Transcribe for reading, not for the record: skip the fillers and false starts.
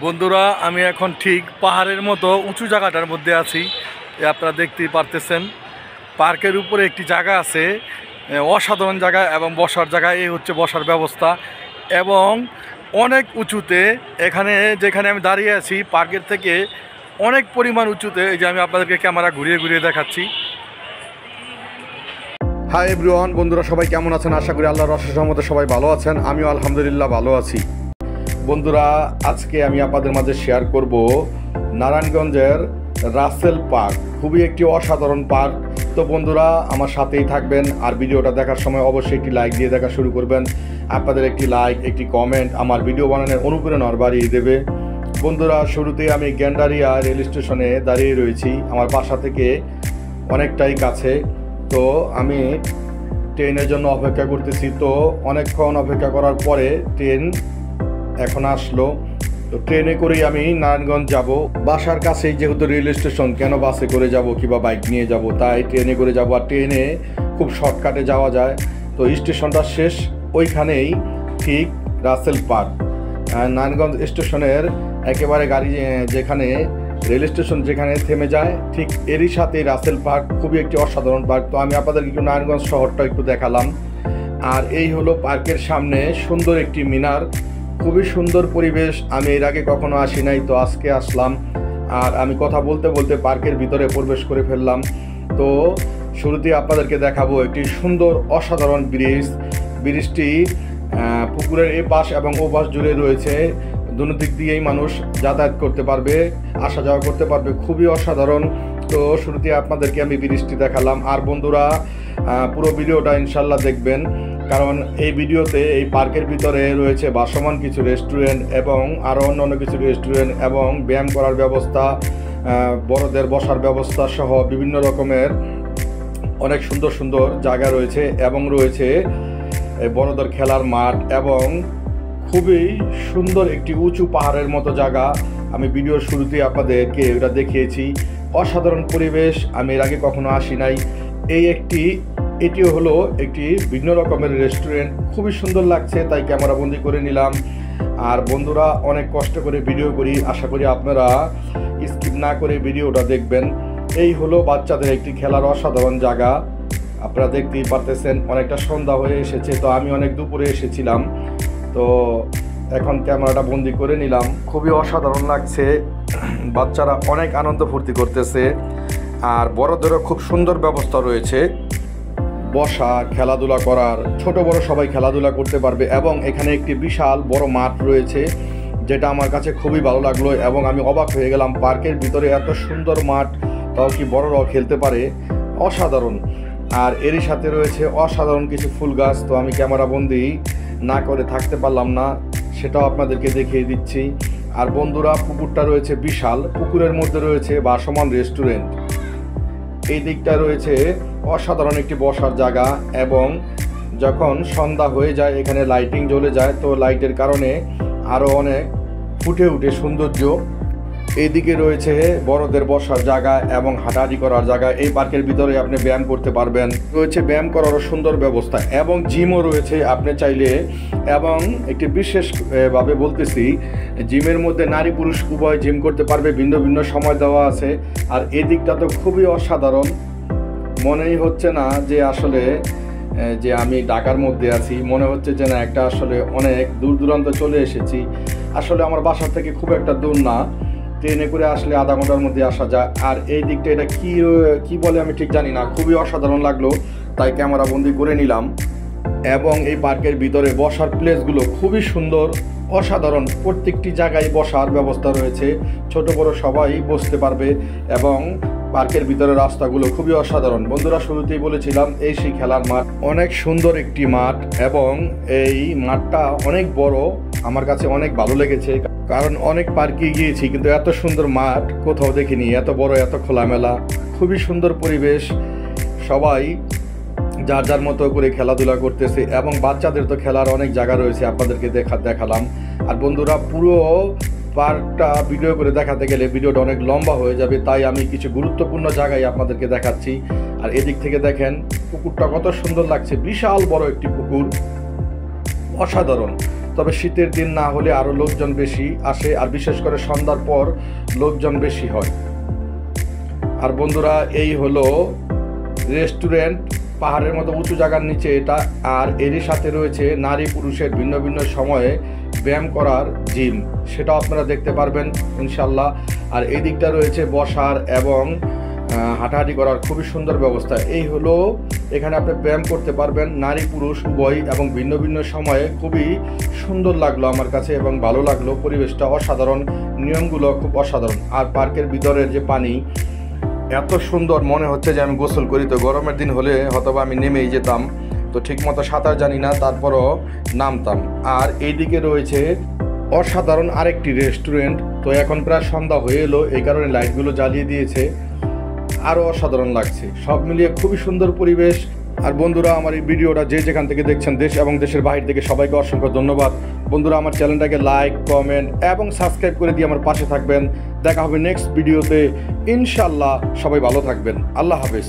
বন্ধুরা, আমি এখন ঠিক পাহাড়ের মতো উঁচু জায়গাটার মধ্যে আছি। আপনারা দেখতেই পারতেছেন, পার্কের উপরে একটি জায়গা আছে, অসাধারণ জায়গা এবং বসার জায়গা। এই হচ্ছে বসার ব্যবস্থা এবং অনেক উঁচুতে। এখানে যেখানে আমি দাঁড়িয়ে আছি পার্কের থেকে অনেক পরিমাণ উঁচুতে। এই যে আমি আপনাদেরকে ক্যামেরা ঘুরিয়ে ঘুরিয়ে দেখাচ্ছি। হাই এভরিওয়ান, বন্ধুরা সবাই কেমন আছেন? আশা করি আল্লাহর অশেষ রহমতে সবাই ভালো আছেন। আমিও আলহামদুলিল্লাহ ভালো আছি। বন্ধুরা, আজকে আমি আপনাদের মাঝে শেয়ার করব নারায়ণগঞ্জের রাসেল পার্ক। খুবই একটি অসাধারণ পার্ক। তো বন্ধুরা, আমার সাথেই থাকবেন আর ভিডিওটা দেখার সময় অবশ্যই একটি লাইক দিয়ে দেখা শুরু করবেন। আপনাদের একটি লাইক, একটি কমেন্ট আমার ভিডিও বানানোর অনুপ্রেরণা বাড়িয়ে দেবে। বন্ধুরা, শুরুতেই আমি গ্যান্ডারিয়া রেল স্টেশনে দাঁড়িয়ে রয়েছি। আমার বাসা থেকে অনেকটাই কাছে। তো আমি ট্রেনের জন্য অপেক্ষা করতেছি। তো অনেকক্ষণ অপেক্ষা করার পরে ট্রেন এখন আসলো। তো ট্রেনে করেই আমি নারায়ণগঞ্জ যাব। বাসার কাছেই যেহেতু রেল স্টেশন, কেন বাসে করে যাব কিংবা বাইক নিয়ে যাব, তাই ট্রেনে করে যাব। আর ট্রেনে খুব শর্টকাটে যাওয়া যায়। তো স্টেশনটা শেষ ওইখানেই ঠিক রাসেল পার্ক। নারায়ণগঞ্জ স্টেশনের একেবারে গাড়ি যেখানে রেল স্টেশন যেখানে থেমে যায় ঠিক এরই সাথে রাসেল পার্ক। খুবই একটি অসাধারণ পার্ক। তো আমি আপনাদেরকে একটু নারায়ণগঞ্জ শহরটা একটু দেখালাম। আর এই হলো পার্কের সামনে সুন্দর একটি মিনার। খুবই সুন্দর পরিবেশ। আমি এর আগে কখনো আসি নাই, তো আজকে আসলাম। আর আমি কথা বলতে বলতে পার্কের ভিতরে প্রবেশ করে ফেললাম। তো শুরুতেই আপনাদেরকে দেখাবো একটি সুন্দর অসাধারণ ব্রিজ। ব্রিজটি পুকুরের এ পাশ এবং ও পাশ জুড়ে রয়েছে। দুনো দিক দিয়েই মানুষ যাতায়াত করতে পারবে, আসা যাওয়া করতে পারবে। খুবই অসাধারণ। তো শুরুতে আপনাদেরকে আমি ব্রিজটি দেখালাম। আর বন্ধুরা, পুরো ভিডিওটা ইনশাল্লাহ দেখবেন, কারণ এই ভিডিওতে এই পার্কের ভিতরে রয়েছে ভাসমান কিছু রেস্টুরেন্ট এবং আরও অন্য কিছু রেস্টুরেন্ট এবং ব্যায়াম করার ব্যবস্থা, বড়দের বসার ব্যবস্থা সহ বিভিন্ন রকমের অনেক সুন্দর সুন্দর জায়গা রয়েছে। এবং রয়েছে বড়দের খেলার মাঠ এবং খুবই সুন্দর একটি উঁচু পাহাড়ের মতো জায়গা। আমি ভিডিওর শুরুতে আপনাদেরকে এটা দেখিয়েছি। অসাধারণ পরিবেশ। আমি এর আগে কখনো আসি নাই। এটিও হলো একটি ভিন্ন রকমের রেস্টুরেন্ট। খুবই সুন্দর লাগছে, তাই ক্যামেরাবন্দি করে নিলাম। আর বন্ধুরা, অনেক কষ্ট করে ভিডিও করি, আশা করি আপনারা স্কিপ না করে ভিডিওটা দেখবেন। এই হলো বাচ্চাদের একটি খেলার অসাধারণ জায়গা। আপনারা দেখতেই পারতেছেন অনেকটা সন্ধ্যা হয়ে এসেছে। তো আমি অনেক দুপুরে এসেছিলাম, তো এখন ক্যামেরাটা বন্দি করে নিলাম। খুবই অসাধারণ লাগছে। বাচ্চারা অনেক আনন্দ ফুর্তি করতেছে। আর বড়দেরও খুব সুন্দর ব্যবস্থা রয়েছে বসা, খেলাধুলা করার। ছোট বড় সবাই খেলাধুলা করতে পারবে। এবং এখানে একটি বিশাল বড় মাঠ রয়েছে, যেটা আমার কাছে খুবই ভালো লাগলো। এবং আমি অবাক হয়ে গেলাম, পার্কের ভিতরে এত সুন্দর মাঠ, তাও কি বড়রাও খেলতে পারে। অসাধারণ। আর এরই সাথে রয়েছে অসাধারণ কিছু ফুল গাছ। তো আমি ক্যামেরাবন্দি না করে থাকতে পারলাম না, সেটাও আপনাদেরকে দেখিয়ে দিচ্ছি। আর বন্ধুরা, পুকুরটা রয়েছে বিশাল। পুকুরের মধ্যে রয়েছে ভাসমান রেস্টুরেন্ট। এই দিকটা রয়েছে অসাধারণ একটি বসার জায়গা। এবং যখন সন্ধ্যা হয়ে যায় এখানে লাইটিং জ্বলে যায়। তো লাইটের কারণে আরও অনেক ফুটে উঠে সৌন্দর্য। এইদিকে রয়েছে বড়দের বসার জায়গা এবং হাঁটাহাঁটি করার জায়গা। এই পার্কের ভিতরে আপনি ব্যায়াম করতে পারবেন। রয়েছে ব্যায়াম করারও সুন্দর ব্যবস্থা এবং জিমও রয়েছে আপনি চাইলে। এবং একটি বিশেষভাবে বলতেছি, জিমের মধ্যে নারী পুরুষ উভয় জিম করতে পারবে। ভিন্ন ভিন্ন সময় দেওয়া আছে। আর এই দিকটা তো খুবই অসাধারণ। মনেই হচ্ছে না যে আসলে যে আমি ঢাকার মধ্যে আছি, মনে হচ্ছে যে না, একটা আসলে অনেক দূর দূরান্ত চলে এসেছি। আসলে আমার বাসা থেকে খুব একটা দূর না, ট্রেনে করে আসলে আধা ঘন্টার মধ্যে আসা যায়। আর এই দিকটা এটা কি বলে আমি ঠিক জানি না। খুবই অসাধারণ লাগলো, তাই ক্যামেরা বন্দি করে নিলাম। এবং এই পার্কের ভিতরে বসার প্লেসগুলো খুবই সুন্দর, অসাধারণ। প্রত্যেকটি জায়গায় বসার ব্যবস্থা রয়েছে, ছোট বড় সবাই বসতে পারবে। এবং পার্কের ভিতরে রাস্তাগুলো খুবই অসাধারণ। বন্ধুরা, শুরুতেই বলেছিলাম এই সেই খেলার মাঠ। অনেক সুন্দর একটি মাঠ এবং এই মাঠটা অনেক বড়। আমার কাছে অনেক ভালো লেগেছে, কারণ অনেক পার্কে গিয়েছি কিন্তু এত সুন্দর মাঠ কোথাও দেখিনি। এত বড়, এত খোলামেলা, খুবই সুন্দর পরিবেশ। সবাই যার যার মতো করে খেলাধুলা করতেছে এবং বাচ্চাদের তো খেলার অনেক জায়গা রয়েছে, আপনাদেরকে দেখালাম। আর বন্ধুরা, পুরো পার্কটা ভিডিও করে দেখাতে গেলে ভিডিওটা অনেক লম্বা হয়ে যাবে, তাই আমি কিছু গুরুত্বপূর্ণ জায়গায় আপনাদেরকে দেখাচ্ছি। আর এদিক থেকে দেখেন পুকুরটা কত সুন্দর লাগছে। বিশাল বড় একটি পুকুর, অসাধারণ। তবে শীতের দিন না হলে আরও লোকজন বেশি আসে, আর বিশেষ করে সন্ধ্যার পর লোকজন বেশি হয়। আর বন্ধুরা, এই হলো রেস্টুরেন্ট, পাহাড়ের মতো উঁচু জায়গার নিচে এটা। আর এরই সাথে রয়েছে নারী পুরুষের ভিন্ন ভিন্ন সময়ে ব্যায়াম করার জিম, সেটাও আপনারা দেখতে পারবেন ইনশাল্লাহ। আর এই দিকটা রয়েছে বসার এবং হাঁটাহাঁটি করার খুবই সুন্দর ব্যবস্থা। এই হলো এখানে আপনি ব্যায়াম করতে পারবেন নারী পুরুষ উভয়, এবং ভিন্ন ভিন্ন সময়ে। খুবই সুন্দর লাগলো আমার কাছে এবং ভালো লাগলো, পরিবেশটা অসাধারণ, নিয়মগুলো খুব অসাধারণ। আর পার্কের ভিতরের যে পানি এত সুন্দর, মনে হচ্ছে যে আমি গোসল করি। তো গরমের দিন হলে হয়তোবা আমি নেমেই যেতাম, তো ঠিকমতো সাঁতার জানি না, তারপরও নামতাম। আর এইদিকে রয়েছে অসাধারণ আরেকটি রেস্টুরেন্ট। তো এখন প্রায় সন্ধ্যা হয়ে এলো, এই কারণে লাইটগুলো জ্বালিয়ে দিয়েছে, আরও অসাধারণ লাগছে। সব মিলিয়ে খুবই সুন্দর পরিবেশ। আর বন্ধুরা, আমার এই ভিডিওটা যে যেখান থেকে দেখছেন, দেশ এবং দেশের বাইরে থেকে, সবাইকে অসংখ্য ধন্যবাদ। বন্ধুরা, আমার চ্যানেলটাকে লাইক, কমেন্ট এবং সাবস্ক্রাইব করে দিয়ে আমার পাশে থাকবেন। দেখা হবে নেক্সট ভিডিওতে ইনশাল্লাহ। সবাই ভালো থাকবেন। আল্লাহ হাফেজ।